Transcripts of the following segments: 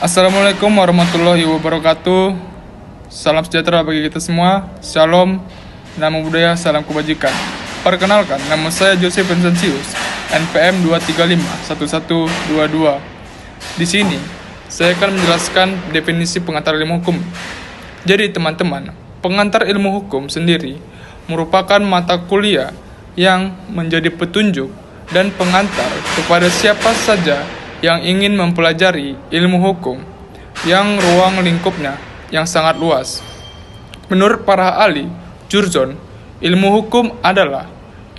Assalamualaikum warahmatullahi wabarakatuh. Salam sejahtera bagi kita semua. Shalom, namo buddhaya, salam kebajikan. Perkenalkan, nama saya Joseph Vincentius, NPM 2351122. Di sini, saya akan menjelaskan definisi pengantar ilmu hukum. Jadi teman-teman, pengantar ilmu hukum sendiri merupakan mata kuliah yang menjadi petunjuk dan pengantar kepada siapa saja yang ingin mempelajari ilmu hukum yang ruang lingkupnya yang sangat luas. Menurut para ahli jurzon, ilmu hukum adalah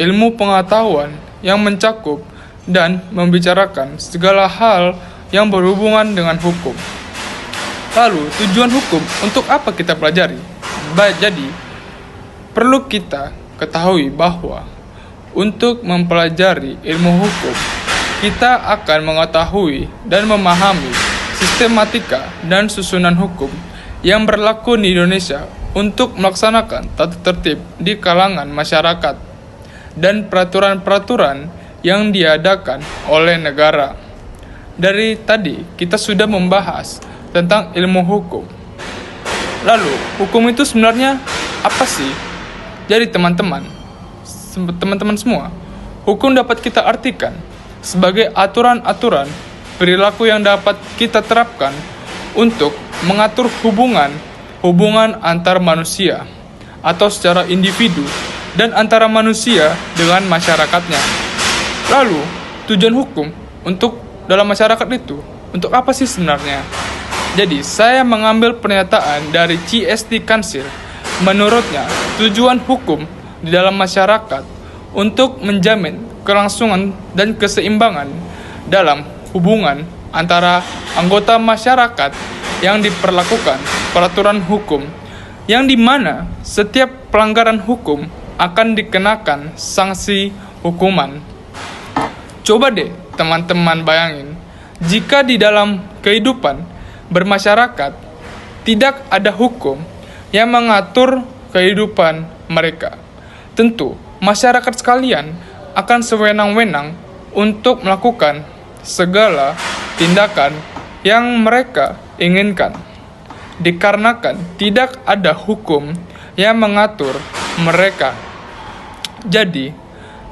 ilmu pengetahuan yang mencakup dan membicarakan segala hal yang berhubungan dengan hukum. Lalu, tujuan hukum untuk apa kita pelajari? Jadi, perlu kita ketahui bahwa untuk mempelajari ilmu hukum, kita akan mengetahui dan memahami sistematika dan susunan hukum yang berlaku di Indonesia untuk melaksanakan tata tertib di kalangan masyarakat dan peraturan-peraturan yang diadakan oleh negara. Dari tadi kita sudah membahas tentang ilmu hukum. Lalu, hukum itu sebenarnya apa sih? Jadi teman-teman semua, hukum dapat kita artikan sebagai aturan-aturan perilaku yang dapat kita terapkan untuk mengatur hubungan antar manusia atau secara individu dan antara manusia dengan masyarakatnya. Lalu, tujuan hukum untuk dalam masyarakat itu untuk apa sih sebenarnya? Jadi, saya mengambil pernyataan dari CST Council. Menurutnya, tujuan hukum di dalam masyarakat untuk menjamin kelangsungan dan keseimbangan dalam hubungan antara anggota masyarakat yang diperlakukan peraturan hukum, yang dimana setiap pelanggaran hukum akan dikenakan sanksi hukuman. Coba deh teman-teman bayangin, jika di dalam kehidupan bermasyarakat tidak ada hukum yang mengatur kehidupan mereka, tentu masyarakat sekalian akan sewenang-wenang untuk melakukan segala tindakan yang mereka inginkan, dikarenakan tidak ada hukum yang mengatur mereka. Jadi,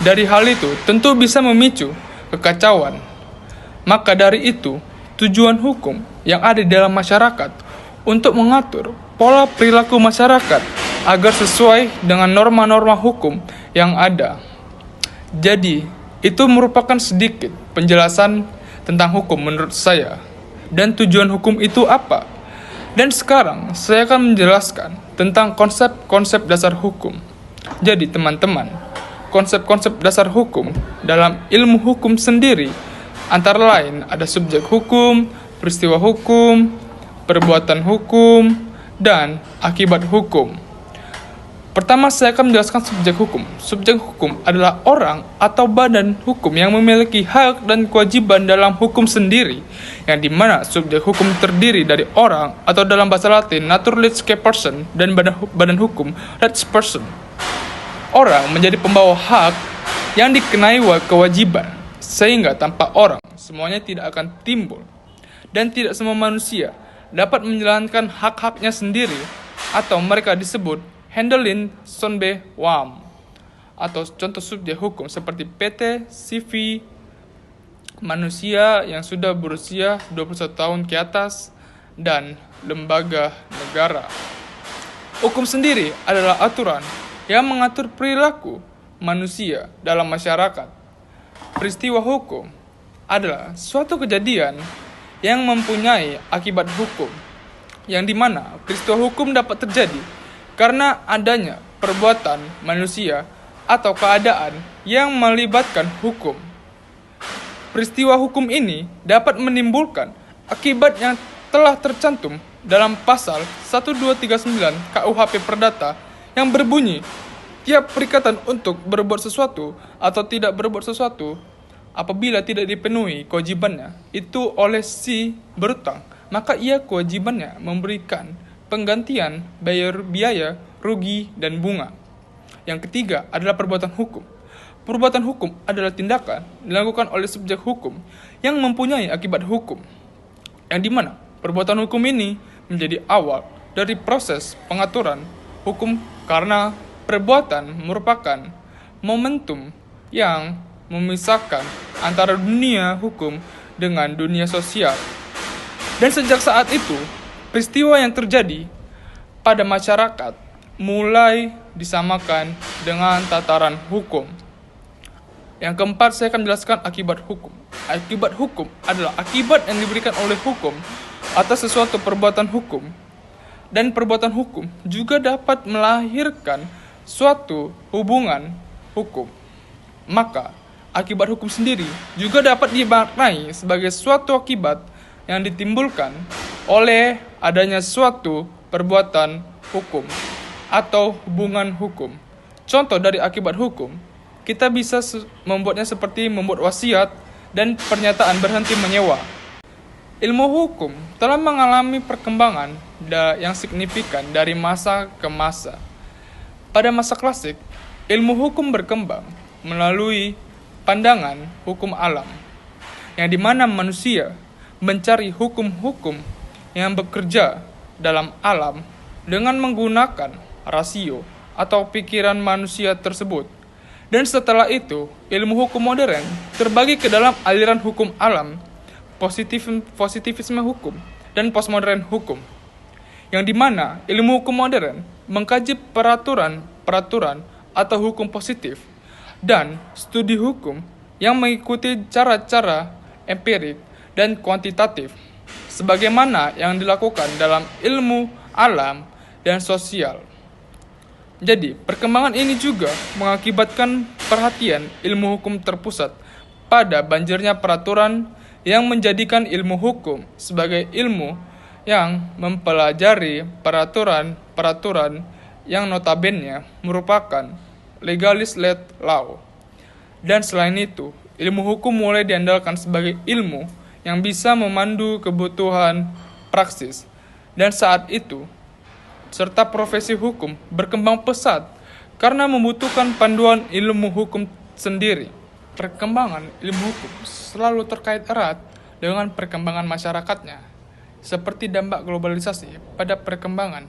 dari hal itu tentu bisa memicu kekacauan. Maka dari itu, tujuan hukum yang ada di dalam masyarakat untuk mengatur pola perilaku masyarakat agar sesuai dengan norma-norma hukum yang ada. Jadi, itu merupakan sedikit penjelasan tentang hukum menurut saya. Dan tujuan hukum itu apa? Dan sekarang, saya akan menjelaskan tentang konsep-konsep dasar hukum. Jadi, teman-teman, konsep-konsep dasar hukum dalam ilmu hukum sendiri antara lain ada subjek hukum, peristiwa hukum, perbuatan hukum, dan akibat hukum. Pertama, saya akan menjelaskan subjek hukum. Subjek hukum adalah orang atau badan hukum yang memiliki hak dan kewajiban dalam hukum sendiri, yang dimana subjek hukum terdiri dari orang atau dalam bahasa Latin naturalistic person dan badan hukum rights person. Orang menjadi pembawa hak yang dikenai kewajiban, sehingga tanpa orang semuanya tidak akan timbul, dan tidak semua manusia dapat menjalankan hak-haknya sendiri, atau mereka disebut Handelin Sonbe Wam, atau contoh subjek hukum seperti PT, CV, manusia yang sudah berusia 21 tahun ke atas, dan lembaga negara. Hukum sendiri adalah aturan yang mengatur perilaku manusia dalam masyarakat. Peristiwa hukum adalah suatu kejadian yang mempunyai akibat hukum, yang dimana peristiwa hukum dapat terjadi karena adanya perbuatan manusia atau keadaan yang melibatkan hukum. Peristiwa hukum ini dapat menimbulkan akibat yang telah tercantum dalam pasal 1239 KUHP Perdata yang berbunyi, tiap perikatan untuk berbuat sesuatu atau tidak berbuat sesuatu apabila tidak dipenuhi kewajibannya itu oleh si berutang, maka ia kewajibannya memberikan penggantian bayar biaya, rugi, dan bunga. Yang ketiga adalah perbuatan hukum. Perbuatan hukum adalah tindakan dilakukan oleh subjek hukum yang mempunyai akibat hukum, yang dimana Perbuatan hukum ini menjadi awal dari proses pengaturan hukum karena perbuatan merupakan momentum yang memisahkan antara dunia hukum dengan dunia sosial. Dan sejak saat itu, peristiwa yang terjadi pada masyarakat mulai disamakan dengan tataran hukum. Yang keempat, saya akan menjelaskan akibat hukum. Akibat hukum adalah akibat yang diberikan oleh hukum atas sesuatu perbuatan hukum. Dan perbuatan hukum juga dapat melahirkan suatu hubungan hukum. Maka, akibat hukum sendiri juga dapat dimaknai sebagai suatu akibat yang ditimbulkan oleh adanya suatu perbuatan hukum atau hubungan hukum. Contoh dari akibat hukum, kita bisa membuatnya seperti membuat wasiat dan pernyataan berhenti menyewa. Ilmu hukum telah mengalami perkembangan yang signifikan dari masa ke masa. Pada masa klasik, ilmu hukum berkembang melalui pandangan hukum alam, yang dimana manusia mencari hukum-hukum yang bekerja dalam alam dengan menggunakan rasio atau pikiran manusia tersebut. Dan setelah itu, ilmu hukum modern terbagi ke dalam aliran hukum alam, positivisme hukum, dan postmodern hukum. Yang dimana ilmu hukum modern mengkaji peraturan atau hukum positif, dan studi hukum yang mengikuti cara-cara empirik dan kuantitatif, sebagaimana yang dilakukan dalam ilmu alam dan sosial. Jadi, perkembangan ini juga mengakibatkan perhatian ilmu hukum terpusat pada banjirnya peraturan yang menjadikan ilmu hukum sebagai ilmu yang mempelajari peraturan-peraturan yang notabene merupakan legalist-led law. Dan selain itu, ilmu hukum mulai diandalkan sebagai ilmu yang bisa memandu kebutuhan praksis. Dan saat itu, serta profesi hukum berkembang pesat karena membutuhkan panduan ilmu hukum sendiri. Perkembangan ilmu hukum selalu terkait erat dengan perkembangan masyarakatnya, seperti dampak globalisasi pada perkembangan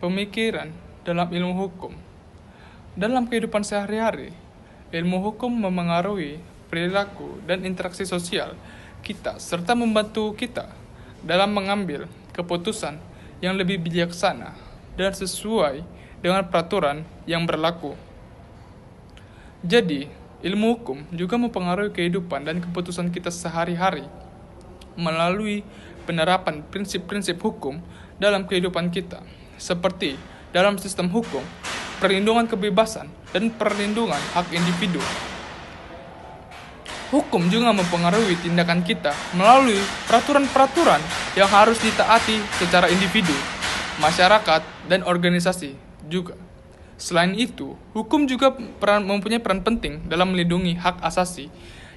pemikiran dalam ilmu hukum. Dalam kehidupan sehari-hari, ilmu hukum memengaruhi perilaku dan interaksi sosial kita, serta membantu kita dalam mengambil keputusan yang lebih bijaksana dan sesuai dengan peraturan yang berlaku. Jadi, ilmu hukum juga mempengaruhi kehidupan dan keputusan kita sehari-hari melalui penerapan prinsip-prinsip hukum dalam kehidupan kita, seperti dalam sistem hukum, perlindungan kebebasan, dan perlindungan hak individu. Hukum juga mempengaruhi tindakan kita melalui peraturan-peraturan yang harus ditaati secara individu, masyarakat, dan organisasi juga. Selain itu, hukum juga mempunyai peran penting dalam melindungi hak asasi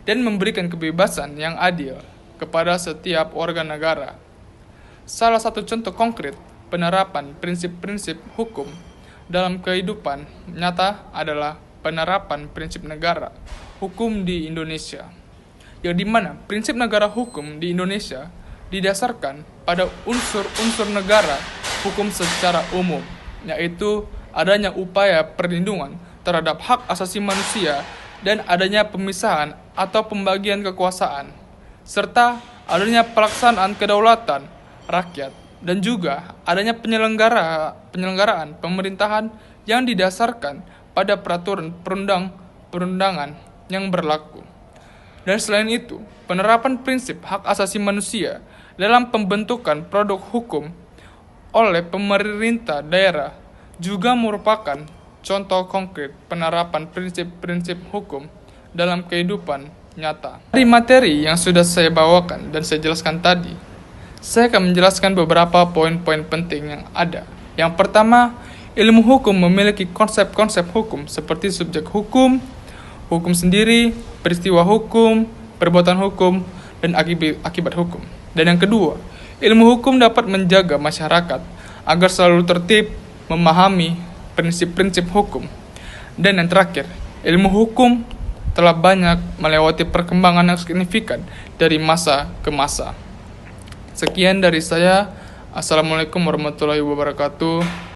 dan memberikan kebebasan yang adil kepada setiap warga negara. Salah satu contoh konkret penerapan prinsip-prinsip hukum dalam kehidupan nyata adalah penerapan prinsip negara hukum di Indonesia, yang dimana prinsip negara hukum di Indonesia didasarkan pada unsur-unsur negara hukum secara umum, yaitu adanya upaya perlindungan terhadap hak asasi manusia dan adanya pemisahan atau pembagian kekuasaan, serta adanya pelaksanaan kedaulatan rakyat, dan juga adanya penyelenggaraan pemerintahan yang didasarkan pada peraturan perundangan yang berlaku. Dan selain itu, penerapan prinsip hak asasi manusia dalam pembentukan produk hukum oleh pemerintah daerah juga merupakan contoh konkret penerapan prinsip-prinsip hukum dalam kehidupan nyata. Dari materi yang sudah saya bawakan dan saya jelaskan tadi, saya akan menjelaskan beberapa poin-poin penting yang ada. Yang pertama, ilmu hukum memiliki konsep-konsep hukum seperti subjek hukum, hukum sendiri, peristiwa hukum, perbuatan hukum, dan akibat hukum. Dan yang kedua, ilmu hukum dapat menjaga masyarakat agar selalu tertib, memahami prinsip-prinsip hukum. Dan yang terakhir, ilmu hukum telah banyak melewati perkembangan yang signifikan dari masa ke masa. Sekian dari saya. Assalamualaikum warahmatullahi wabarakatuh.